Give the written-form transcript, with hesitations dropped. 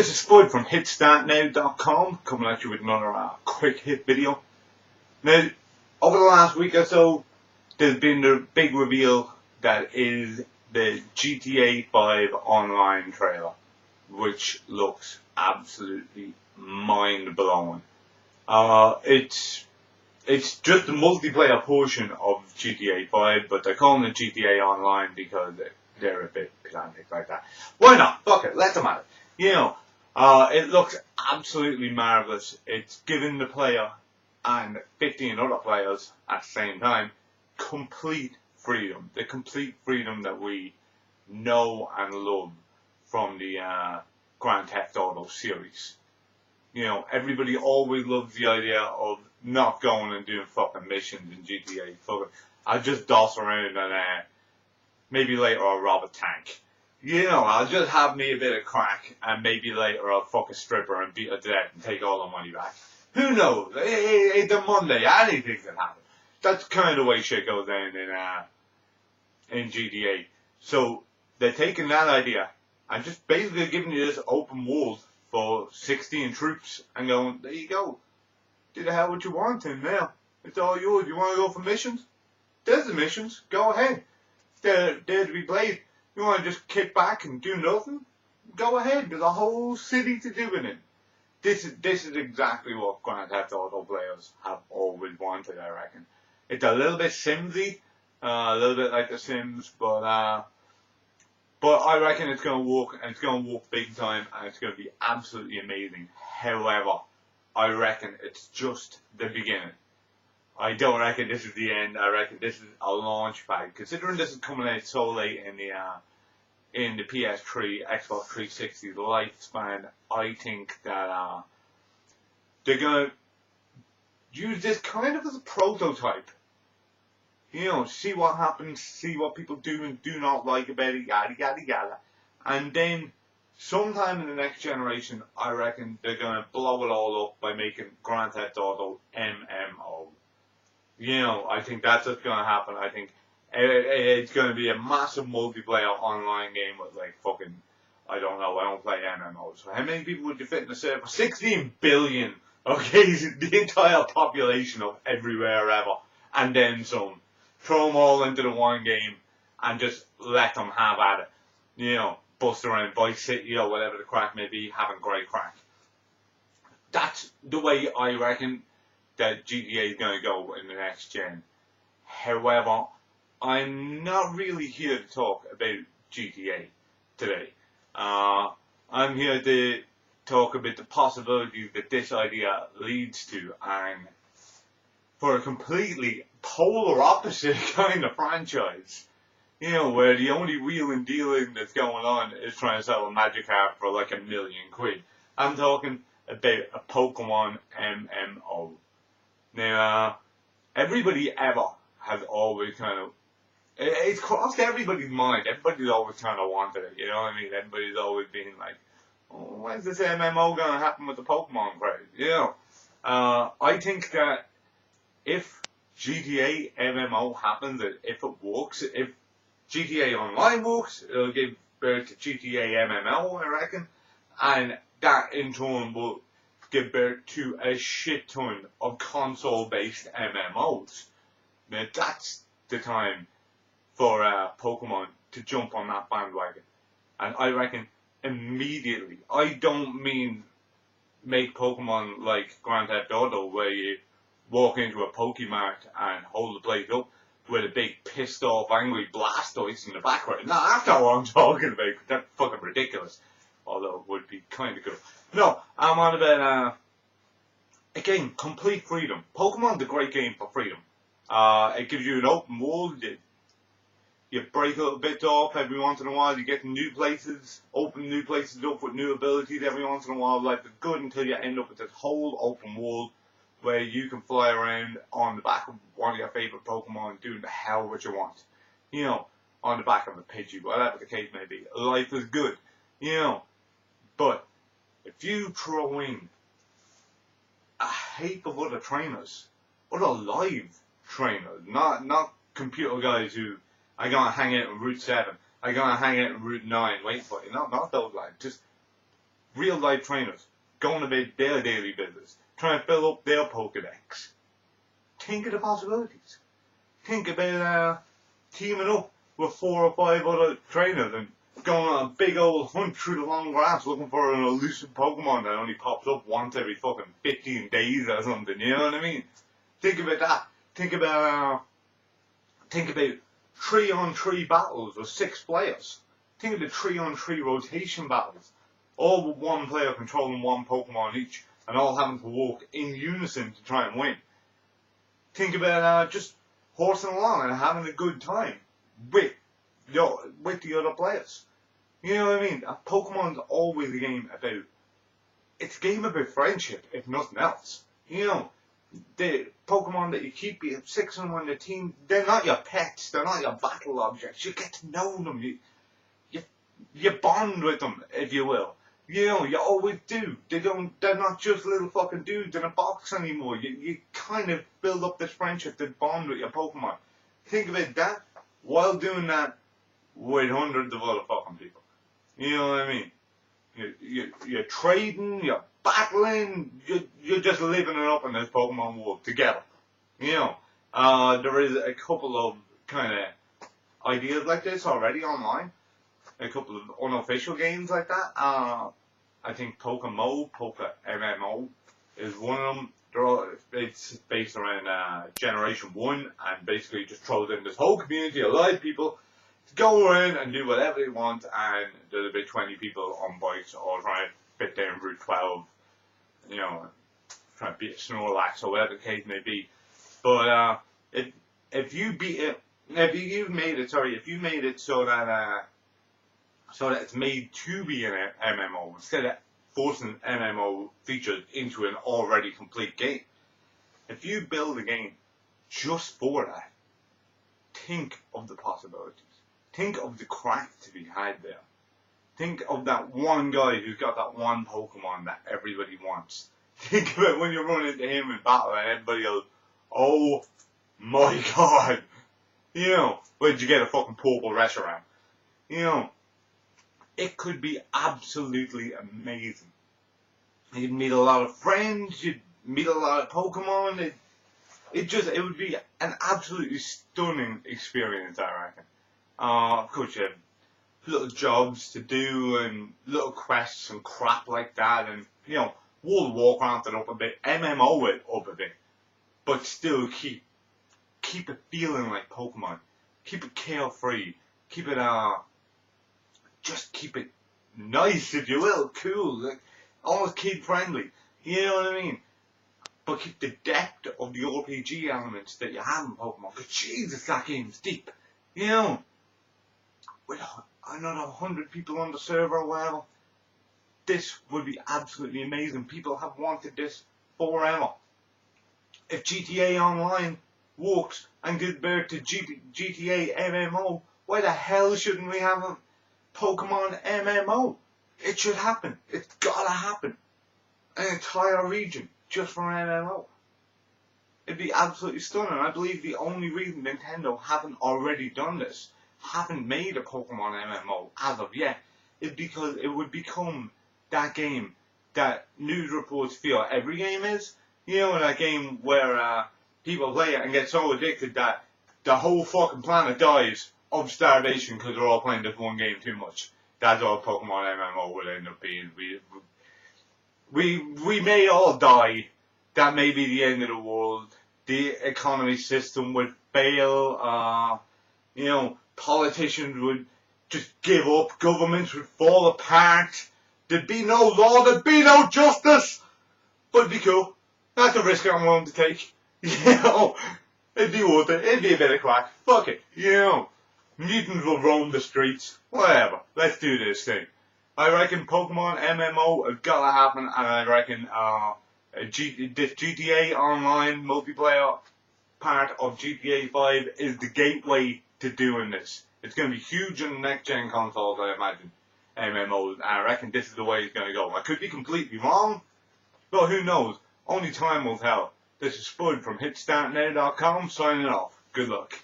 This is Spud from HitStartNow.com coming at you with another quick hit video. Now, over the last week or so, there's been the big reveal that is the GTA 5 online trailer, which looks absolutely mind-blowing. It's just the multiplayer portion of GTA 5, but they're calling it GTA Online because they're a bit pedantic like that. Why not? Fuck it, let them at it. You know, it looks absolutely marvellous. It's giving the player and 15 other players at the same time complete freedom. The complete freedom that we know and love from the Grand Theft Auto series. You know, everybody always loves the idea of not going and doing fucking missions in GTA. I'll just doss around and maybe later I'll rob a tank. You know, I'll just have me a bit of crack and maybe later I'll fuck a stripper and beat her to death and take all the money back. Who knows? It's a Monday. Anything can happen. That's kind of the way shit goes down in GTA. So they're taking that idea and just basically giving you this open world for 16 troops and going, there you go. Do the hell what you want in now. It's all yours. You want to go for missions? There's the missions. Go ahead. They're to be played. You want to just kick back and do nothing? Go ahead. There's a whole city to do in it. This is exactly what Grand Theft Auto players have always wanted, I reckon. It's a little bit Simsy, a little bit like The Sims, but I reckon it's going to work, and it's going to work big time, and it's going to be absolutely amazing. However, I reckon it's just the beginning. I don't reckon this is the end. I reckon this is a launch pad. Considering this is coming out so late in the PS3, Xbox 360 lifespan, I think that they're gonna use this kind of as a prototype. You know, see what happens, see what people do and do not like about it, yada yada yada, and then sometime in the next generation, I reckon they're gonna blow it all up by making Grand Theft Auto MMO. You know, I think that's what's going to happen. I think it's going to be a massive multiplayer online game with like fucking, I don't know, I don't play MMOs. So how many people would you fit in the server? 16 billion, okay, the entire population of everywhere ever. And then some. Throw them all into the one game and just let them have at it. You know, bust around Vice City or whatever the crack may be, having great crack. That's the way I reckon that GTA is going to go in the next gen. However, I'm not really here to talk about GTA today. I'm here to talk about the possibilities that this idea leads to, and for a completely polar opposite kind of franchise. You know, where the only wheeling dealing that's going on is trying to sell a magic card for like £1 million. I'm talking about a Pokémon MMO. Now, everybody ever has always kind of, it's crossed everybody's mind. Everybody's always kind of wanted it, you know what I mean? Everybody's always been like, oh, when's this MMO going to happen with the Pokemon crowd? You know, I think that if GTA MMO happens, if it works, if GTA Online works, it'll give birth to GTA MMO, I reckon, and that in turn will give birth to a shit ton of console-based MMOs. Now that's the time for Pokemon to jump on that bandwagon. And I reckon immediately. I don't mean make Pokemon like Grand Theft Auto where you walk into a Pokemart and hold the place up with a big pissed off angry Blastoise in the background. No, that's not what I'm talking about. That's fucking ridiculous. Although it would be kind of cool. No, I'm on about, again, complete freedom. Pokemon's a great game for freedom. It gives you an open world. You break little bits off every once in a while. You get to new places, open new places up with new abilities every once in a while. Life is good until you end up with this whole open world where you can fly around on the back of one of your favorite Pokemon doing the hell what you want. You know, on the back of a Pidgey, whatever the case may be. Life is good. You know. But if you throw in a heap of other trainers, other live trainers, not computer guys who are going to hang out in Route 7, are going to hang out in Route 9, wait for you, not those guys, just real life trainers going about their daily business, trying to fill up their Pokedex. Think of the possibilities. Think about teaming up with 4 or 5 other trainers and going on a big old hunt through the long grass looking for an elusive Pokemon that only pops up once every fucking 15 days or something, you know what I mean? Think about that. Think about 3-on-3 battles with 6 players. Think of the 3-on-3 rotation battles. All with one player controlling one Pokemon each and all having to walk in unison to try and win. Think about just horsing along and having a good time with the other players. You know what I mean? Pokemon's always a game about, it's a game about friendship, if nothing else. You know, the Pokemon that you keep, you have 6 of them on your team, they're not your pets, they're not your battle objects. You get to know them, you bond with them, if you will. You know, you always do. They're not just little fucking dudes in a box anymore. You kind of build up this friendship, this bond with your Pokemon. Think about that while doing that with hundreds of other fucking people. You know what I mean? You're trading, you're battling, you're just living it up in this Pokemon world together. You know, there is a couple of kind of ideas like this already online. A couple of unofficial games like that. I think Pokémon, MMO, is one of them. It's based around Generation 1 and basically just throws in this whole community of live people to go around and do whatever they want, and there's about 20 people on bikes all trying to fit down Route 12, you know, trying to beat a Snorlax or whatever the case may be. But if you made it so that it's made to be an MMO instead of forcing MMO features into an already complete game. If you build a game just for that, think of the possibilities. Think of the crack to be had there. Think of that one guy who's got that one Pokemon that everybody wants. Think of it when you run into him in battle and everybody goes, oh my god. You know, where'd you get a fucking purple Reshiram? You know, it could be absolutely amazing. You'd meet a lot of friends, you'd meet a lot of Pokemon, it would be an absolutely stunning experience, I reckon. Of course you have little jobs to do and little quests and crap like that, and, you know, World of Warcraft it up a bit, MMO it up a bit, but still keep it feeling like Pokemon. Keep it carefree. Keep it, just keep it nice, if you will, cool, like, almost kid-friendly, you know what I mean? But keep the depth of the RPG elements that you have in Pokemon, because Jesus, that game's deep, you know? With another 100 people on the server or whatever, this would be absolutely amazing. People have wanted this forever. If GTA Online works and gives birth to GTA MMO, why the hell shouldn't we have a Pokemon MMO? It should happen. It's gotta happen. An entire region just for an MMO. It'd be absolutely stunning. I believe the only reason Nintendo haven't already done this, haven't made a Pokemon MMO as of yet, is because it would become that game that news reports feel every game is. You know, that game where people play it and get so addicted that the whole fucking planet dies of starvation because they're all playing this one game too much. That's all Pokemon MMO will end up being. We may all die. That may be the end of the world. The economy system would fail. You know, politicians would just give up. Governments would fall apart. There'd be no law. There'd be no justice. But it'd be cool. That's a risk I'm willing to take. You know, it'd be worth it. It'd be a bit of crack. Fuck it. You know. Mutants will roam the streets. Whatever. Let's do this thing. I reckon Pokemon MMO has gotta happen, and I reckon this GTA Online multiplayer part of GTA 5 is the gateway to doing this. It's gonna be huge in the next gen consoles, I imagine. MMOs, and I reckon this is the way it's gonna go. I could be completely wrong, but who knows? Only time will tell. This is Spud from HitStartNow.com signing off. Good luck.